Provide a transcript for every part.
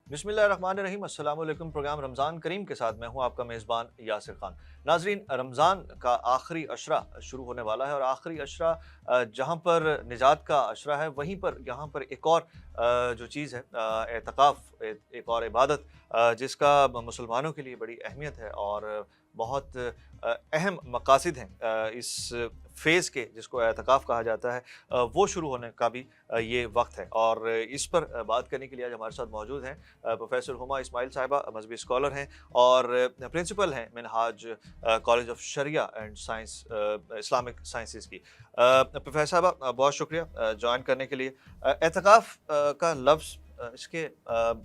बिस्मिल्लाहिर्रहमानिर्रहीम। अस्सलाम वालेकुम। प्रोग्राम रमज़ान करीम के साथ मैं हूं आपका मेज़बान यासिर खान। नाज़रीन, रमज़ान का आखिरी अशरा शुरू होने वाला है और आखिरी अशरा जहां पर निजात का अशरा है, वहीं पर यहाँ पर एक और जो चीज़ है, एतकाफ़, एक और इबादत जिसका मुसलमानों के लिए बड़ी अहमियत है और बहुत अहम मकासिद हैं इस फ़ेज़ के, जिसको एतकाफ़ कहा जाता है, वो शुरू होने का भी ये वक्त है। और इस पर बात करने के लिए आज हमारे साथ मौजूद हैं प्रोफेसर हुमा इस्माइल साहिबा, मजहबी स्कॉलर हैं और प्रिंसिपल हैं Minhaj college of Sharia and science, Islamic sciences की। प्रोफेसर साहबा, बहुत शुक्रिया ज्वाइन करने के लिए। एतकाफ़ का लफ्ज़, इसके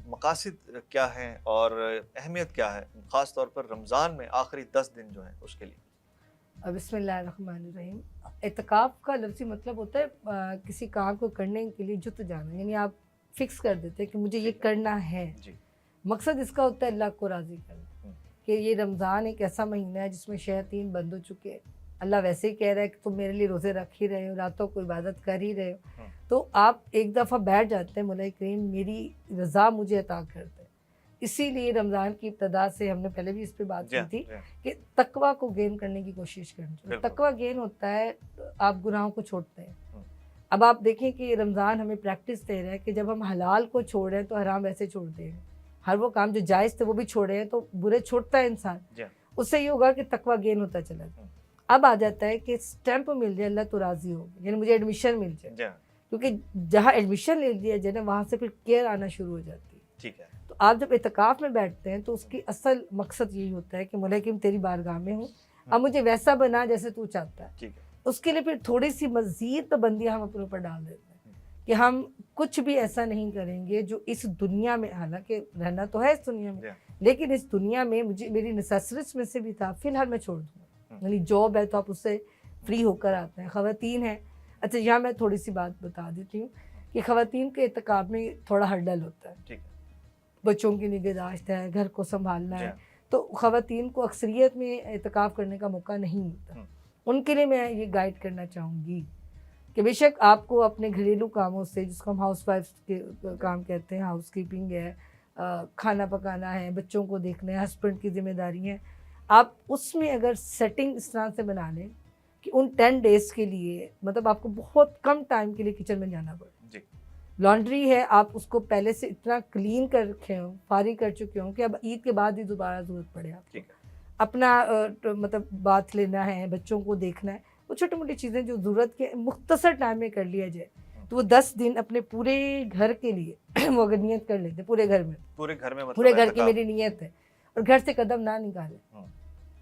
मकासिद क्या हैं और अहमियत क्या है, ख़ास तौर पर रमज़ान में आखिरी 10 दिन जो हैं उसके लिए? बिस्मिल्लाहिर्रहमानिर्रहीम। एतकाफ़ का लफ्ज़ी मतलब होता है किसी काम को करने के लिए जुट जाना, यानी आप फिक्स कर देते हैं कि मुझे ये ठीक है। करना है। जी। मकसद इसका होता है अल्लाह को राज़ी करना, हुँ। कि ये रमज़ान एक ऐसा महीना है जिसमें शयातीन बंद हो चुके हैं। अल्लाह वैसे ही कह रहा है कि तुम मेरे लिए रोज़े रख ही रहे हो, रातों को इबादत कर ही रहे हो। हुँ। तो आप एक दफ़ा बैठ जाते हैं, मौला करीम मेरी रज़ा मुझे अता कर दे। इसीलिए रमज़ान की इब्तिदा से हमने पहले भी इस पे बात जी की हाँ, थी जी हाँ। कि तकवा को गेन करने की कोशिश करनी चाहिए। बिल्कुल। तकवा गेन होता है आप गुनाहों को छोड़ते हैं। हुँ। अब आप देखें कि रमज़ान हमें प्रैक्टिस दे रहा है कि जब हम हलाल को छोड़ रहे हैं तो हराम वैसे छोड़ देंगे। हर वो काम जो जायज़ थे वो भी छोड़ रहे हैं तो बुरे छोड़ता है इंसान। जी हाँ। उससे ये होगा कि तकवा गेन होता चला जाए। हुँ। अब आ जाता है कि स्टैंप मिल जाए अल्लाह तो राज़ी हो, यानी मुझे एडमिशन मिल जाए। जी हाँ। क्योंकि जहाँ एडमिशन ले लिया जाए ना, वहाँ से फिर केयर आना शुरू हो जाती है। ठीक है। तो आप जब इत्तिकाफ़ में बैठते हैं तो उसकी असल मकसद यही होता है कि मौला कि मैं तेरी बारगाह में हूँ, हुँ। अब मुझे वैसा बना जैसे तू चाहता है। ठीक है। उसके लिए फिर थोड़ी-सी मज़ीद पाबंदियाँ हम अपने ऊपर डाल देते हैं हुँ। कि हम कुछ भी ऐसा नहीं करेंगे जो इस दुनिया में, हालाँकि रहना तो है इस दुनिया में, जी हाँ। लेकिन इस दुनिया में मुझे मेरी नेसेसरीज़ में से भी था, फ़िलहाल मैं छोड़ दूँगा। हुँ। यानी जॉब है तो आप उससे हुँ। फ्री होकर आते हैं, ख़वातीन हैं। अच्छा, यहाँ मैं थोड़ी-सी बात बता देती हूँ कि ख़वातीन के इत्तिकाफ़ में थोड़ा हर्डल होता है। ठीक है। बच्चों की निगहदाश्त है, घर को सँभालना जी है, हाँ। तो ख़वातीन को अक्सरियत में एहतिकाफ़ करने का मौका नहीं मिलता। हुँ। उनके लिए मैं ये गाइड करना चाहूँगी कि बेशक आपको अपने घरेलू कामों से, जिसको हम हाउसवाइफ़्स के काम कहते हैं, हाउसकीपिंग है, खाना पकाना है, बच्चों को देखना है, हस्बैंड की ज़िम्मेदारी है, आप उसमें अगर सेटिंग इस तरह से बना लें कि उन 10 डेज़ के लिए मतलब आपको बहुत कम टाइम के लिए किचन में जाना पड़े। जी। लॉन्ड्री है, आप उसको पहले से इतना क्लीन कर रखे हों, फारिग कर चुके हों कि अब ईद के बाद ही दोबारा ज़रूरत पड़े आपको। ठीक है। अपना मतलब बाथ लेना है, बच्चों को देखना है, वो छोटी-मोटी चीज़ें जो ज़रूरत के मुख्तसर टाइम में कर लिया जाए, हुँ। तो वो 10 दिन अपने पूरे घर के लिए वो अगर नियत कर लेते हैं, पूरे घर में, पूरे घर में पूरे मतलब घर की एहतिकाफ़। मेरी नियत है और घर से कदम ना निकालें। हुँ।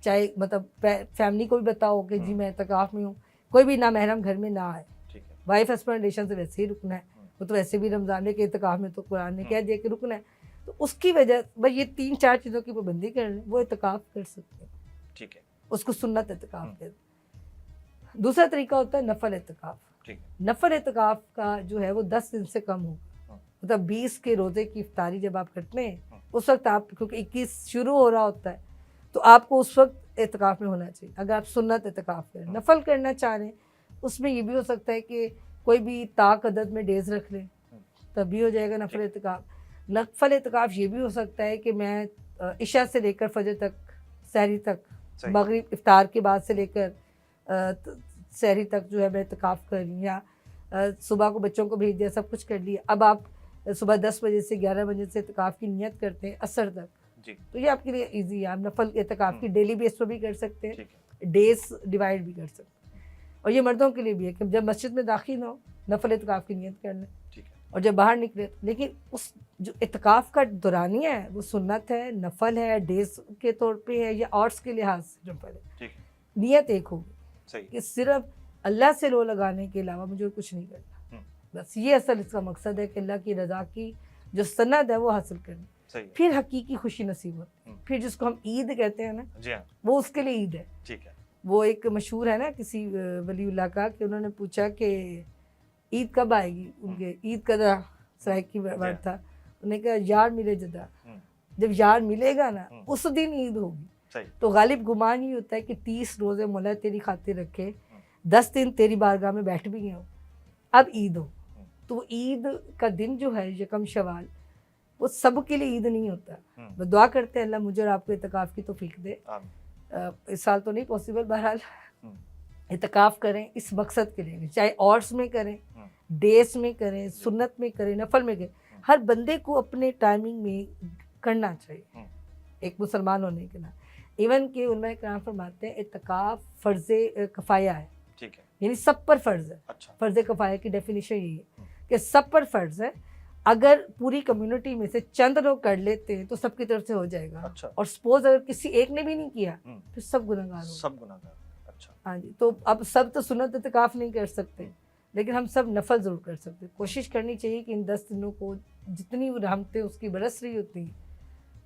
चाहे मतलब फैमिली को भी बताओ कि जी हुँ। मैं इत्तिकाफ़ में हूँ, कोई भी नामहरम घर में ना आए। ठीक है। वाइफ हस्बैंड रिलेशन से वैसे ही रुकना है, हुँ। वो तो वैसे भी रमज़ान के इत्तिकाफ़ में तो कुरान ने हुँ। कह दिया कि रुकना है। तो उसकी वजह बस ये 3-4 चीज़ों की पाबंदी कर लें, वो इत्तिकाफ़ कर सकते हैं। ठीक है। उसको सुन्नत इत्तिकाफ़ हुँ। कहते हैं। दूसरा तरीका होता है नफ़ल इत्तिकाफ़। ठीक है। नफ़ल इत्तिकाफ़ का जो है वो 10 दिन से कम होगा। हुँ। मतलब 20 के रोज़े की इफ्तारी जब आप करते हैं, हुँ। उस वक़्त आप, क्योंकि 21 शुरू हो रहा होता है, तो आपको उस वक़्त इत्तिकाफ़ में होना चाहिए। अगर आप सुन्नत इत्तिकाफ़ करें, हुँ। नफ़ल करना चाह रहे हैं, उसमें ये भी हो सकता है कि कोई भी ताक अदद में डेज़ रख लें, हुँ। तब भी हो जाएगा नफ़ल ठीक। इत्तिकाफ़। नफ़ल इत्तिकाफ़ ये भी हो सकता है कि मैं इशा से लेकर फ़जर तक, सहरी तक, सही। मगरिब इफ्तार के बाद से लेकर सहरी तक जो है मैं इत्तिकाफ़ कर रही हूँ, या सुबह को बच्चों को भेज दिया, सब कुछ कर लिया। अब आप सुबह 10 बजे से 11 बजे से इत्तिकाफ़ की नियत करते हैं असर तक, जी। तो ये आपके लिए ईज़ी है। आप नफ़ल इत्तिकाफ़ की डेली बेस पर भी कर सकते हैं, ठीक है। डेज़ डिवाइड भी कर सकते हैं। और ये मर्दों के लिए भी है कि जब मस्जिद में दाखिल हो, नफ़ल इत्तिकाफ़ की नियत कर लें, ठीक है। और जब बाहर निकले, लेकिन उस जो इत्तिकाफ़ का दौरानिया है वो सुन्नत है, नफ़ल है, डेज़ के तौर पे है या ऑड्स के लिहाज से नफ़ल है। ठीक है। नियत एक होगी सही। कि सिर्फ़ अल्लाह से रो लगाने के अलावा मुझे और कुछ नहीं करना। हुँ। बस ये असल इसका मकसद है कि अल्लाह की रज़ा की जो सनद है वो हासिल करनी। सही है। फिर हकीकी खुशी नसीब होती है। हुँ। फिर जिसको हम ईद कहते हैं ना, जी हाँ। वो उसके लिए ईद है। ठीक है। वो एक मशहूर है ना किसी वलीउल्लाह का, कि उन्होंने पूछा कि ईद कब आएगी, उनके ईद का सराइकी जी वर्ड हाँ। था। उन्होंने कहा यार मिले जदा, हुँ। जब यार मिलेगा ना हुँ। उस दिन ईद होगी। सही। तो गालिब गुमान ये होता है कि 30 रोज़े मौला तेरी खातिर रखे, हुँ। 10 दिन तेरी बारगाह में बैठ भी गए हो, अब ईद हो। हुँ। तो ईद का दिन जो है यकम शवाल, وہ سب کے لیے عید نہیں ہوتا. ہوں، وہ دعا کرتے ہیں اللہ مجھے اور آپ کو اعتکاف کی توفیق دے. آمین. اس سال تو نہیں پاسبل، بہرحال ہوں، اعتکاف کریں اس مقصد کے لیے، چاہے اورس میں کریں، ہوں، ڈیز میں کریں، سنت میں کریں، نفل میں کریں. ہر بندے کو اپنے ٹائمنگ میں کرنا چاہیے ہوں، ایک مسلمان ہونے کے ناطے. ایون کہ علماء کرام فرماتے ہیں اعتکاف فرض کفایہ ہے، ٹھیک ہے. یعنی سب پر فرض ہے. اچھا. فرض کفایہ کی ڈیفینیشن یہی ہے کہ سب پر فرض ہے. اگر پوری کمیونٹی میں سے چند لوگ کر لیتے ہیں تو سب کی طرف سے ہو جائے گا. اچھا. اور سپوز اگر کسی ایک نے بھی نہیں کیا ہوں، پھر سب گنہگار ہو. سب گناہ گار. اچھا. ہاں جی. تو اب سب تو سنت اعتکاف نہیں کر سکتے، لیکن ہم سب نفل ضرور کر سکتے. کوشش کرنی چاہیے کہ ان 10 دنوں کو جتنی رحمتیں اس کی برس رہی ہوتی ہیں،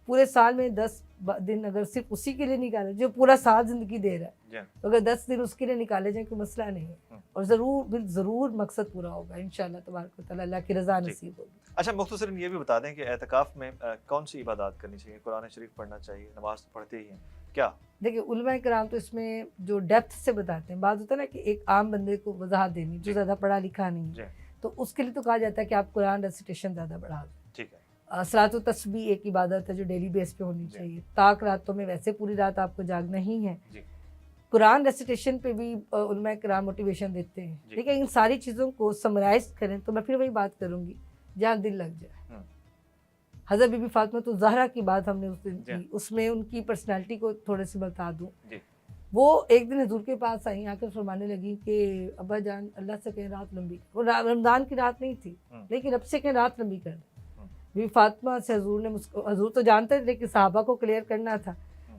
پورے سال میں 10 دن اگر صرف اسی کے لیے نکالے جو پورا سال زندگی دے رہا ہے، جی. تو اگر 10 دن اس کے لیے نکالے جائیں کوئی مسئلہ نہیں ہے. اور ضرور مقصد پورا ہوگا انشاءاللہ تبارک و تعالیٰ. اللہ کی رضا نصیب ہوگی. اچھا، مختصراً یہ بھی بتا دیں کہ اعتکاف میں کون سی عبادات کرنی چاہیے؟ قرآن شریف پڑھنا چاہیے؟ نماز تو پڑھتے ہی ہیں کیا؟ دیکھیے علماء کرام تو اس میں جو ڈیپتھ سے بتاتے ہیں. بعض ہوتا ہے نا کہ ایک عام بندے کو وضاحت دینی جو زیادہ پڑھا لکھا نہیں جی. ہے، تو اس کے لیے تو کہا جاتا ہے کہ آپ قرآن ریسیٹیشن زیادہ بڑھا دیں. ٹھیک ہے. صلاۃ و تسبیح ایک عبادت ہے جو ڈیلی بیس پہ ہونی چاہیے. طاق راتوں میں ویسے پوری رات آپ کو جاگنا ہی ہے. جی. قرآن ریسیٹیشن پہ بھی علماء کرام موٹیویشن دیتے ہیں. ٹھیک ہے. ان ساری چیزوں کو سمرائز کریں تو میں پھر وہی بات کروں گی جہاں دل لگ جائے. حضرت بی بی فاطمہ تو زہرا کی بات ہم نے اس دن کی، اس میں ان کی پرسنالٹی کو تھوڑے سے بتا دوں. وہ ایک دن حضور کے پاس آئیں، آ کر فرمانے لگی کہ ابا جان اللہ سے کہیں رات لمبی کر. وہ رمضان کی رات نہیں تھی لیکن رب سے کہیں رات لمبی کر. بی بی فاطمہ سے حضور نے حضور تو جانتے تھے لیکن صحابہ کو کلیئر کرنا تھا،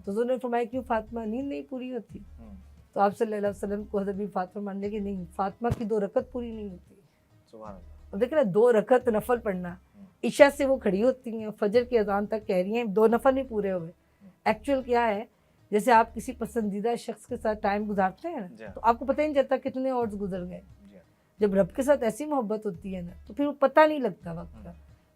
تو حضور نے فرمایا کیوں فاطمہ نیند نہیں پوری ہوتی؟ تو آپ صلی اللہ علیہ وسلم کو حضرت بی بی فاطمہ مان لے کہ نہیں، فاطمہ کی 2 رکعت پوری نہیں ہوتی. سبحان اللہ. اور دیکھیں نا 2 رکعت نفل پڑھنا، عشاء سے وہ کھڑی ہوتی ہیں فجر کی اذان تک کہہ رہی ہیں 2 نفل نہیں پورے ہوئے. ایکچوئل کیا ہے، جیسے آپ کسی پسندیدہ شخص کے ساتھ ٹائم گزارتے ہیں نا تو آپ کو پتہ ہی نہیں چلتا کتنے اور گزر گئے. جب رب کے ساتھ ایسی محبت ہوتی ہے نا تو پھر وہ پتہ نہیں لگتا وقت کا.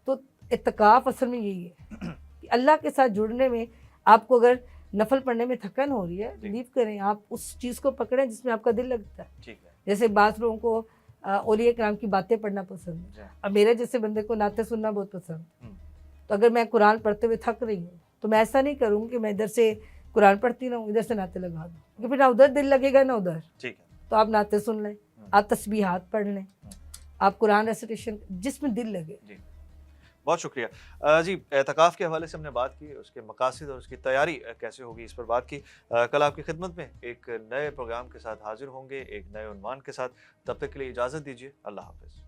تو اعتکاف اصل میں یہی ہے کہ اللہ کے ساتھ جڑنے میں آپ کو اگر نفل پڑھنے میں تھکن ہو رہی ہے لیو کریں، آپ اس چیز کو پکڑیں جس میں آپ کا دل لگتا ہے. جیسے بعض لوگوں کو اولیاء کرام کی باتیں پڑھنا پسند ہے، اور میرے جیسے بندے کو نعتیں سننا بہت پسند. تو اگر میں قرآن پڑھتے ہوئے تھک رہی ہوں تو میں ایسا نہیں کروں کہ میں ادھر سے قرآن پڑھتی رہوں ادھر سے نعتیں لگا دوں، کیونکہ پھر نہ ادھر دل لگے گا نہ ادھر. تو آپ نعتیں سن لیں، آپ تسبیحات پڑھ لیں، آپ قرآن ریسیٹیشن جس میں دل لگے. بہت شکریہ جی. اعتکاف کے حوالے سے ہم نے بات کی، اس کے مقاصد اور اس کی تیاری کیسے ہوگی اس پر بات کی. کل آپ کی خدمت میں ایک نئے پروگرام کے ساتھ حاضر ہوں گے، ایک نئے عنوان کے ساتھ. تب تک کے لیے اجازت دیجیے. اللہ حافظ.